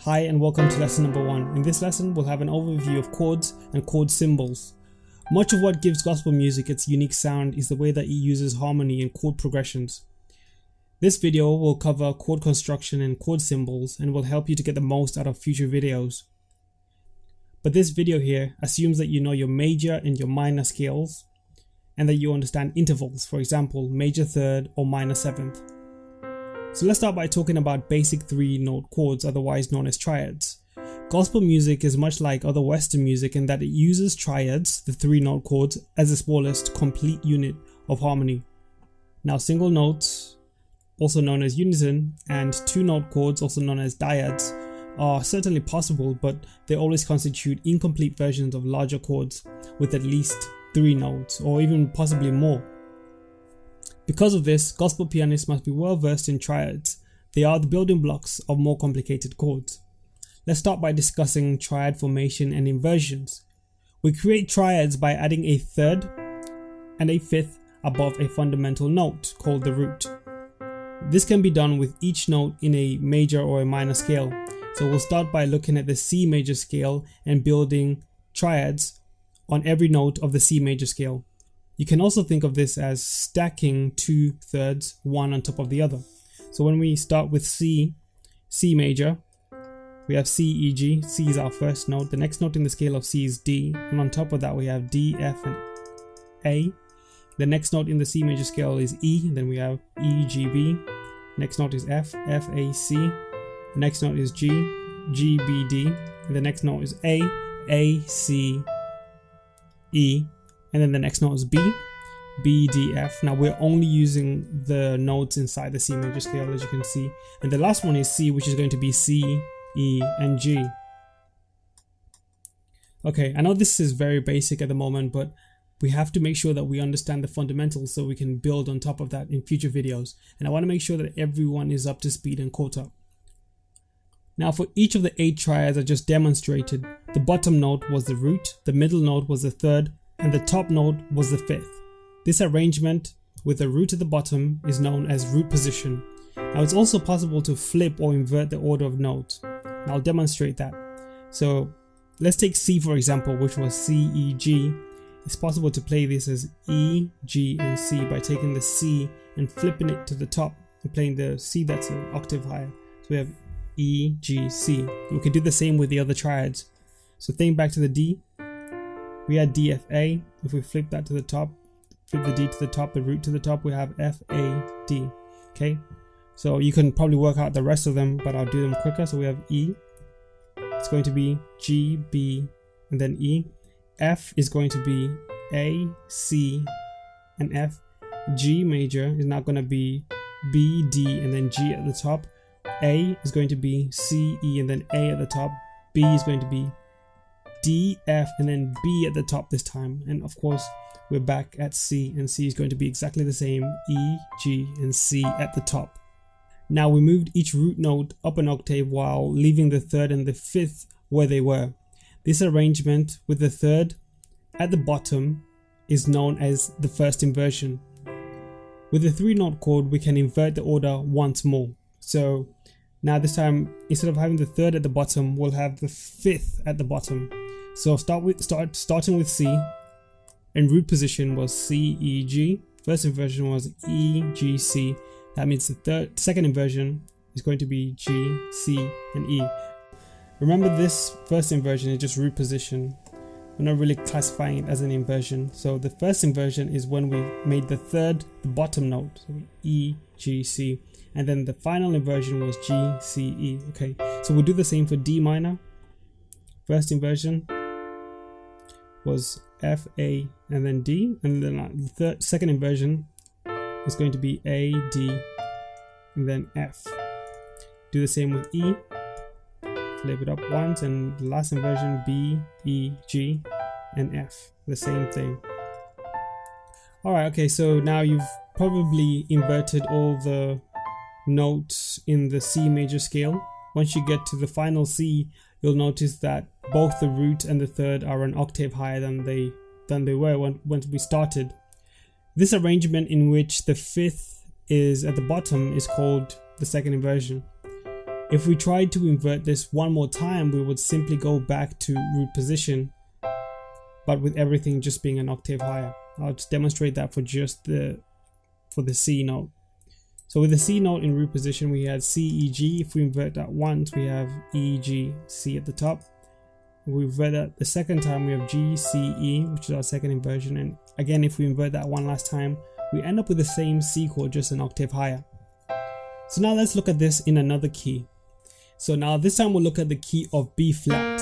Hi and welcome to lesson number 1. In this lesson we'll have an overview of chords and chord symbols. Much of what gives gospel music its unique sound is the way that it uses harmony and chord progressions. This video will cover chord construction and chord symbols and will help you to get the most out of future videos. But this video here assumes that you know your major and your minor scales and that you understand intervals, for example major third or minor seventh. So let's start by talking about basic 3-note chords, otherwise known as triads. Gospel music is much like other Western music in that it uses triads, the 3-note chords, as the smallest complete unit of harmony. Now single notes, also known as unison, and 2-note chords, also known as dyads, are certainly possible, but they always constitute incomplete versions of larger chords with at least 3 notes, or even possibly more. Because of this, gospel pianists must be well versed in triads. They are the building blocks of more complicated chords. Let's start by discussing triad formation and inversions. We create triads by adding a third and a fifth above a fundamental note called the root. This can be done with each note in a major or a minor scale. So we'll start by looking at the C major scale and building triads on every note of the C major scale. You can also think of this as stacking 2 thirds, one on top of the other. So when we start with C major, we have C, E, G. C is our first note. The next note in the scale of C is D. And on top of that we have D, F, and A. The next note in the C major scale is E. And then we have E, G, B. Next note is F, F, A, C. The next note is G, G, B, D. And the next note is A, C, E. And then the next note is B, B, D, F. Now we're only using the notes inside the C major scale, as you can see. And the last one is C, which is going to be C, E, and G. Okay, I know this is very basic at the moment, but we have to make sure that we understand the fundamentals so we can build on top of that in future videos. And I want to make sure that everyone is up to speed and caught up. Now for each of the 8 triads I just demonstrated, the bottom note was the root, the middle note was the third, and the top note was the fifth. This arrangement with the root at the bottom is known as root position. Now it's also possible to flip or invert the order of notes. And I'll demonstrate that. So let's take C for example, which was C, E, G. It's possible to play this as E, G, and C by taking the C and flipping it to the top and playing the C that's an octave higher. So we have E, G, C. We can do the same with the other triads. So think back to the D. We had D, F, A. If we flip that to the top, flip the D to the top, the root to the top, we have F, A, D. Okay, so you can probably work out the rest of them, but I'll do them quicker. So we have E. It's going to be G, B, and then E. F is going to be A, C, and F. G major is now going to be B, D, and then G at the top. A is going to be C, E, and then A at the top. B is going to be D, F, and then B at the top this time. And of course we're back at C, and C is going to be exactly the same, E, G, and C at the top. Now we moved each root note up an octave while leaving the third and the fifth where they were. This arrangement with the third at the bottom is known as the first inversion. With the 3-note chord we can invert the order once more. So now this time, instead of having the third at the bottom, we'll have the fifth at the bottom. So starting with C, and root position was C, E, G. First inversion was E, G, C. That means the second inversion is going to be G, C, and E. Remember, this first inversion is just root position. We're not really classifying it as an inversion. So the first inversion is when we made the third the bottom note, so E, G, C. And then the final inversion was G, C, E. Okay, so we'll do the same for D minor. First inversion was F, A, and then D. And then the second inversion is going to be A, D, and then F. Do the same with E. Flip it up once, and the last inversion B, E, G, and F. The same thing. Alright, okay, so now you've probably inverted all the notes in the C major scale. Once you get to the final C, you'll notice that both the root and the third are an octave higher than they were when we started. This arrangement in which the fifth is at the bottom is called the second inversion. If we tried to invert this one more time, we would simply go back to root position, but with everything just being an octave higher. I'll just demonstrate that for the C note. So with the C note in root position, we had C, E, G. If we invert that once, we have E, G, C at the top. If we invert that the second time, we have G, C, E, which is our second inversion. And again, if we invert that one last time, we end up with the same C chord, just an octave higher. So now let's look at this in another key. So now this time we'll look at the key of B flat.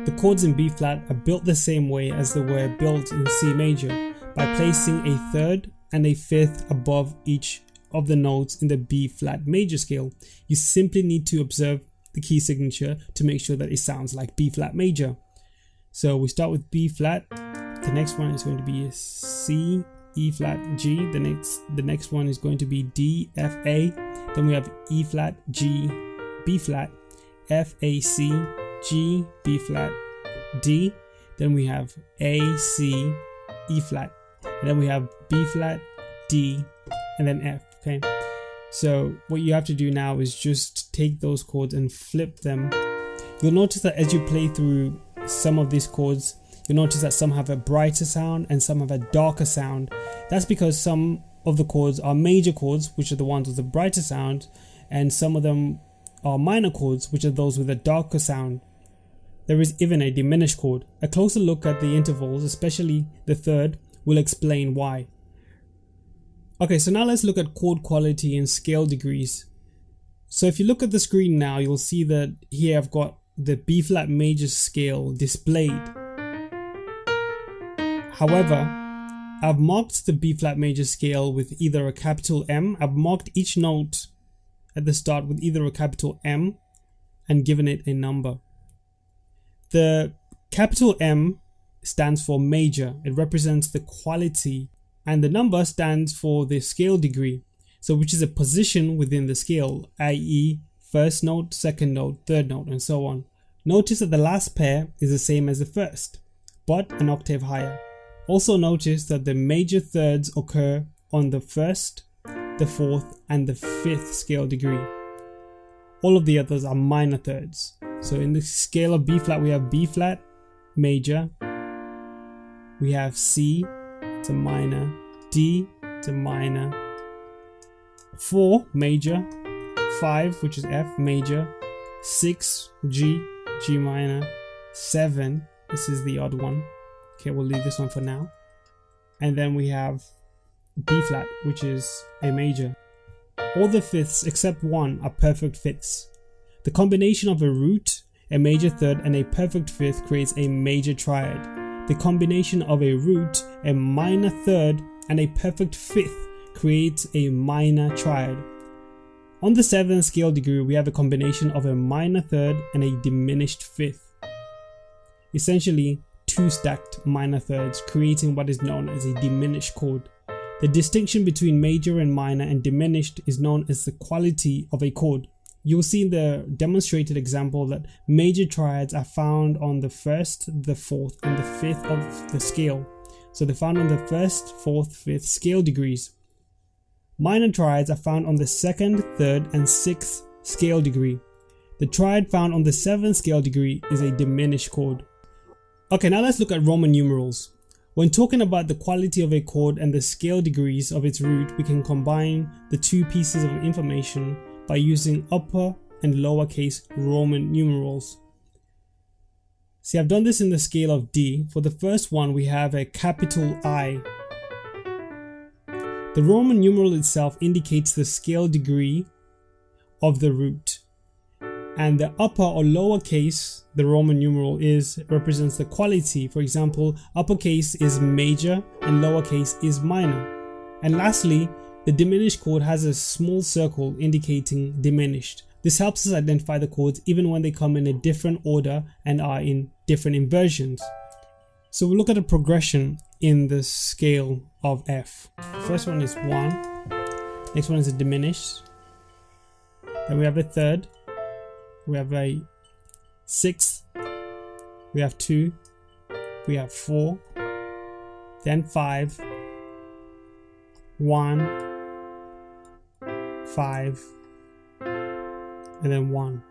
The chords in B flat are built the same way as they were built in C major, by placing a third and a fifth above each of the notes in the B flat major scale. You simply need to observe the key signature to make sure that it sounds like B flat major. So we start with B flat. The next one is going to be C, E flat, G. The next one is going to be D, F, A. Then we have E flat, G, B flat, F, A, C, G, B flat, D. Then we have A, C, E flat. And then we have B flat, D, and then F. Okay. So what you have to do now is just take those chords and flip them. You'll notice that as you play through some of these chords, you'll notice that some have a brighter sound and some have a darker sound. That's because some of the chords are major chords, which are the ones with the brighter sound, and some of them are minor chords, which are those with a darker sound. There is even a diminished chord. A closer look at the intervals, especially the third, will explain why. Okay, so now let's look at chord quality and scale degrees. So if you look at the screen now, you'll see that here I've got the B flat major scale displayed. However, I've marked the B flat major scale with either a capital M. I've marked each note at the start with either a capital M and given it a number. The capital M stands for major. It represents the quality, and the number stands for the scale degree, so which is a position within the scale, i.e. first note, second note, third note, and so on. Notice that the last pair is the same as the first, but an octave higher. Also notice that the major thirds occur on the first, the fourth, and the fifth scale degree. All of the others are minor thirds. So in the scale of B flat, we have B flat major, we have C, it's a minor, D, it's a minor, 4 major, 5 which is F major, 6 G, G minor, 7, this is the odd one. Okay, we'll leave this one for now. And then we have B flat, which is a major. All the fifths except one are perfect fifths. The combination of a root, a major third, and a perfect fifth creates a major triad. The combination of a root, a minor third, and a perfect fifth creates a minor triad. On the 7th scale degree, we have a combination of a minor third and a diminished fifth. Essentially, 2 stacked minor thirds, creating what is known as a diminished chord. The distinction between major and minor and diminished is known as the quality of a chord. You'll see in the demonstrated example that major triads are found on the 1st, the 4th, and the 5th of the scale. So they're found on the 1st, 4th, 5th scale degrees. Minor triads are found on the 2nd, 3rd, and 6th scale degree. The triad found on the 7th scale degree is a diminished chord. Okay, now let's look at Roman numerals. When talking about the quality of a chord and the scale degrees of its root, we can combine the two pieces of information by using upper and lowercase Roman numerals. See, I've done this in the scale of D. For the first one, we have a capital I. The Roman numeral itself indicates the scale degree of the root, and the upper or lowercase the Roman numeral represents the quality. For example, uppercase is major and lowercase is minor. And lastly, the diminished chord has a small circle indicating diminished. This helps us identify the chords even when they come in a different order and are in different inversions. So we'll look at a progression in the scale of F. The first one is 1, next one is a diminished, then we have a third, we have a 6th, we have 2, we have 4, then 5, 1, 5, and then 1.